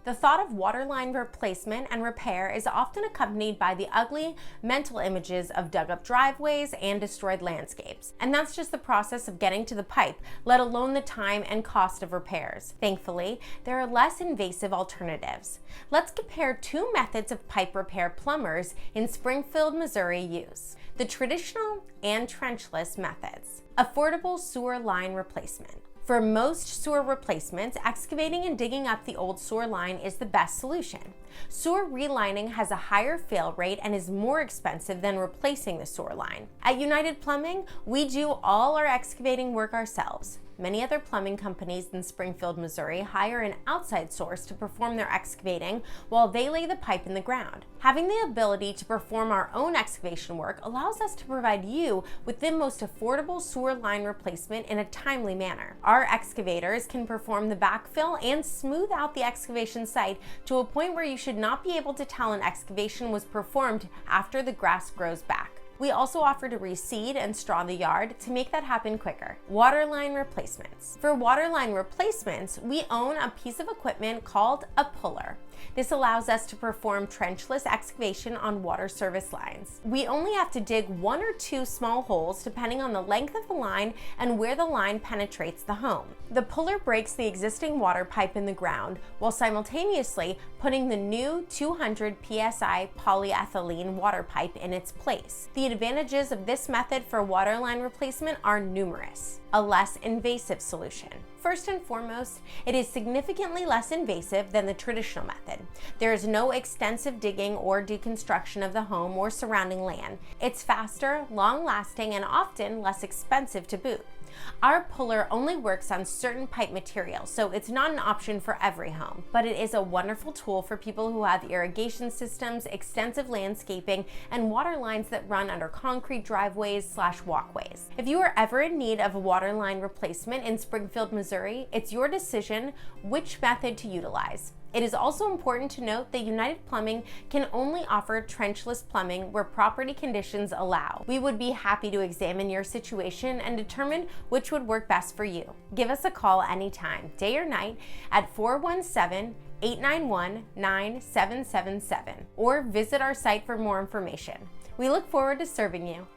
The thought of waterline replacement and repair is often accompanied by the ugly mental images of dug-up driveways and destroyed landscapes. And that's just the process of getting to the pipe, let alone the time and cost of repairs. Thankfully, there are less invasive alternatives. Let's compare two methods of pipe repair plumbers in Springfield, Missouri use: the traditional and trenchless methods. Affordable sewer line replacement. For most sewer replacements, excavating and digging up the old sewer line is the best solution. Sewer relining has a higher fail rate and is more expensive than replacing the sewer line. At United Plumbing, we do all our excavating work ourselves. Many other plumbing companies in Springfield, Missouri hire an outside source to perform their excavating while they lay the pipe in the ground. Having the ability to perform our own excavation work allows us to provide you with the most affordable sewer line replacement in a timely manner. Our excavators can perform the backfill and smooth out the excavation site to a point where you should not be able to tell an excavation was performed after the grass grows back. We also offer to reseed and straw the yard to make that happen quicker. Waterline replacements. For waterline replacements, we own a piece of equipment called a puller. This allows us to perform trenchless excavation on water service lines. We only have to dig 1 or 2 small holes depending on the length of the line and where the line penetrates the home. The puller breaks the existing water pipe in the ground while simultaneously putting the new 200 psi polyethylene water pipe in its place. The advantages of this method for waterline replacement are numerous. A less invasive solution. First and foremost, it is significantly less invasive than the traditional method. There is no extensive digging or deconstruction of the home or surrounding land. It's faster, long-lasting, and often less expensive to boot. Our puller only works on certain pipe materials, so it's not an option for every home, but it is a wonderful tool for people who have irrigation systems, extensive landscaping, and water lines that run under concrete driveways/walkways. If you are ever in need of a water line replacement in Springfield, Missouri, it's your decision which method to utilize. It is also important to note that United Plumbing can only offer trenchless plumbing where property conditions allow. We would be happy to examine your situation and determine which would work best for you. Give us a call anytime, day or night, at 417-891-9777 or visit our site for more information. We look forward to serving you.